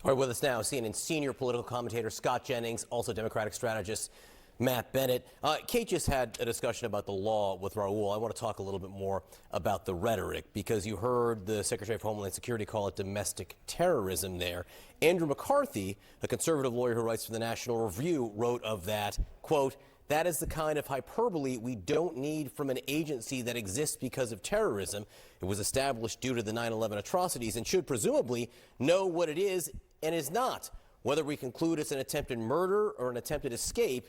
All right, with us now, CNN senior political commentator Scott Jennings, also Democratic strategist Matt Bennett. Kate just had a discussion about the law with Raul. I want to talk a little bit more about the rhetoric, because you heard the Secretary of Homeland Security call it domestic terrorism there. Andrew McCarthy, a conservative lawyer who writes for the National Review, wrote of that, quote, "That is the kind of hyperbole we don't need from an agency that exists because of terrorism. It was established due to the 9/11 atrocities and should presumably know what it is and is not. Whether we conclude it's an attempted murder or an attempted escape,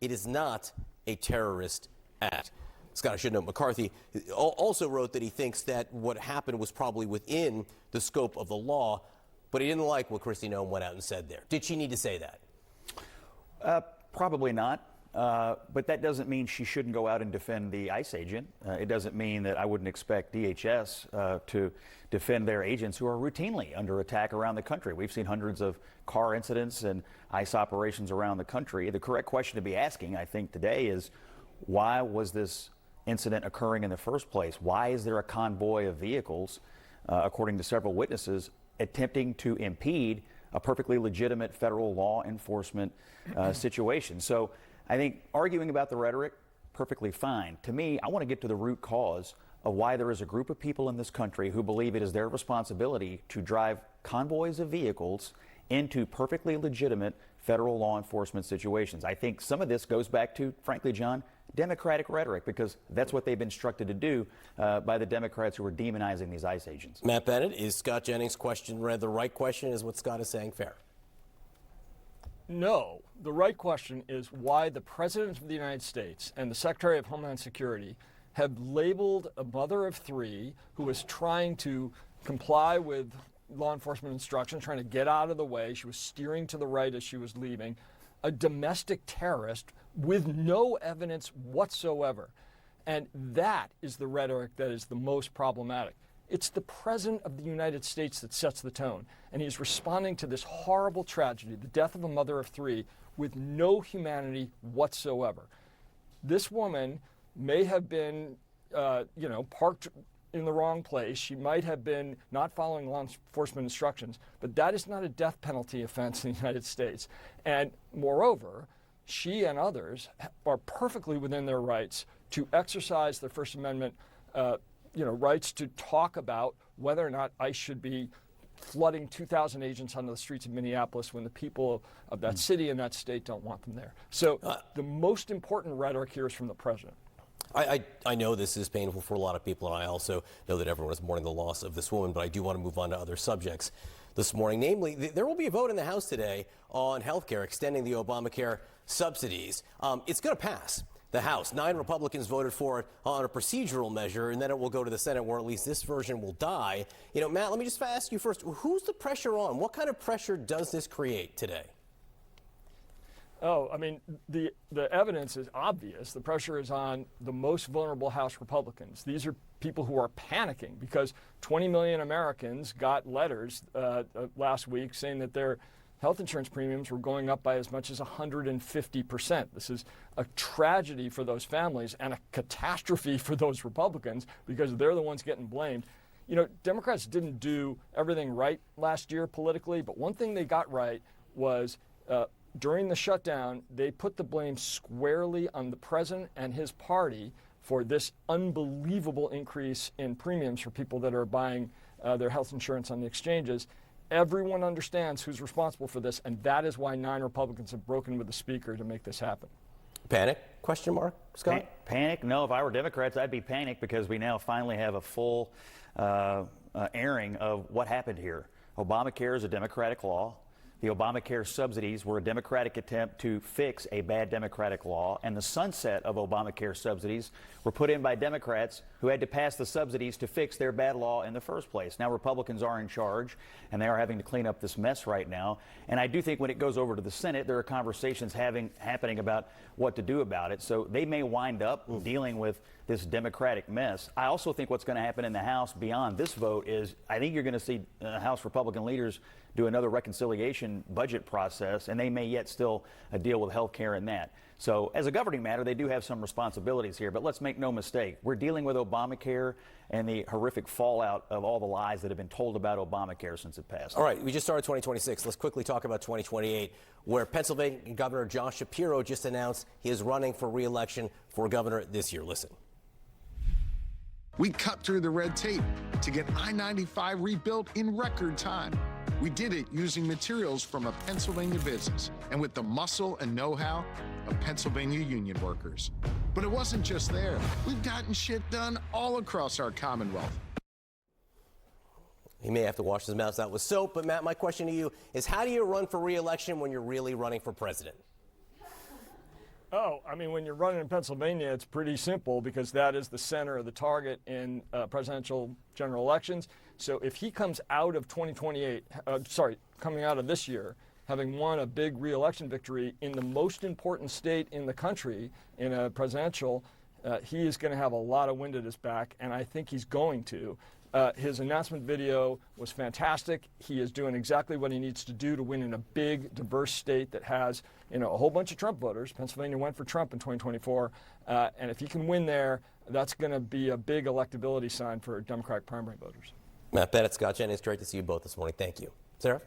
it is not a terrorist act." Scott, I should note, McCarthy also wrote that he thinks that what happened was probably within the scope of the law, but he didn't like what Kristi Noem went out and said there. Did she need to say that? Probably not. But that doesn't mean she shouldn't go out and defend the ICE agent. It doesn't mean that I wouldn't expect DHS to defend their agents who are routinely under attack around the country. We've seen hundreds of car incidents and ICE operations around the country. The correct question to be asking, I think, today is, why was this incident occurring in the first place? Why is there a convoy of vehicles, according to several witnesses, attempting to impede a perfectly legitimate federal law enforcement situation? So I think arguing about the rhetoric, perfectly fine. To me, I want to get to the root cause of why there is a group of people in this country who believe it is their responsibility to drive convoys of vehicles into perfectly legitimate federal law enforcement situations. I think some of this goes back to, frankly, John, Democratic rhetoric, because that's what they've been instructed to do by the Democrats who are demonizing these ICE agents. Matt Bennett, is Scott Jennings' question the right question? Is what Scott is saying fair? No. The right question is why the President of the United States and the Secretary of Homeland Security have labeled a mother of three who was trying to comply with law enforcement instructions, trying to get out of the way. She was steering to the right as she was leaving, a domestic terrorist with no evidence whatsoever. And that is the rhetoric that is the most problematic. It's the President of the United States that sets the tone, and he's responding to this horrible tragedy, the death of a mother of three, with no humanity whatsoever. This woman may have been, parked in the wrong place. She might have been not following law enforcement instructions, but that is not a death penalty offense in the United States. And moreover, she and others are perfectly within their rights to exercise their First Amendment rights to talk about whether or not ICE should be flooding 2,000 agents onto the streets of Minneapolis when the people of that city and that state don't want them there. So the most important rhetoric here is from the president. I know this is painful for a lot of people, and I also know that everyone is mourning the loss of this woman, but I do want to move on to other subjects this morning. Namely, there will be a vote in the House today on health care, extending the Obamacare subsidies. It's going to pass the House. 9 Republicans voted for it on a procedural measure, and then it will go to the Senate, where at least this version will die. Matt, let me just ask you first, who's the pressure on? What kind of pressure does this create today? Oh, I mean, the evidence is obvious. The pressure is on the most vulnerable House Republicans. These are people who are panicking because 20 million Americans got letters last week saying that their health insurance premiums were going up by as much as 150%. This is a tragedy for those families and a catastrophe for those Republicans, because they're the ones getting blamed. Democrats didn't do everything right last year politically, but one thing they got right was during the shutdown, they put the blame squarely on the president and his party for this unbelievable increase in premiums for people that are buying their health insurance on the exchanges. Everyone understands who's responsible for this, and that is why 9 Republicans have broken with the Speaker to make this happen. Panic? Question mark, Scott? Panic? No, if I were Democrats, I'd be panicked, because we now finally have a full airing of what happened here. Obamacare is a Democratic law. The Obamacare subsidies were a Democratic attempt to fix a bad Democratic law, and the sunset of Obamacare subsidies were put in by Democrats who had to pass the subsidies to fix their bad law in the first place. Now Republicans are in charge, and they are having to clean up this mess right now. And I do think when it goes over to the Senate, there are conversations happening about what to do about it. So they may wind up dealing with this Democratic mess. I also think what's going to happen in the House beyond this vote is, I think you're going to see House Republican leaders do another reconciliation budget process, and they may yet still deal with health care in that. So as a governing matter, they do have some responsibilities here, but let's make no mistake. We're dealing with Obamacare and the horrific fallout of all the lies that have been told about Obamacare since it passed. All right, we just started 2026. Let's quickly talk about 2028, where Pennsylvania Governor Josh Shapiro just announced he is running for re-election for governor this year. Listen. We cut through the red tape to get I-95 rebuilt in record time. We did it using materials from a Pennsylvania business and with the muscle and know-how of Pennsylvania union workers. But it wasn't just there. We've gotten shit done all across our Commonwealth. He may have to wash his mouth out with soap, but Matt, my question to you is, how do you run for re-election when you're really running for president? Oh, I mean, when you're running in Pennsylvania, it's pretty simple because that is the center of the target in presidential general elections. So if he comes out of coming out of this year, having won a big re-election victory in the most important state in the country in a presidential, he is going to have a lot of wind at his back, and I think he's going to. His announcement video was fantastic. He is doing exactly what he needs to do to win in a big, diverse state that has, a whole bunch of Trump voters. Pennsylvania went for Trump in 2024, and if he can win there, that's going to be a big electability sign for Democratic primary voters. Matt Bennett, Scott Jennings, great to see you both this morning. Thank you. Sarah?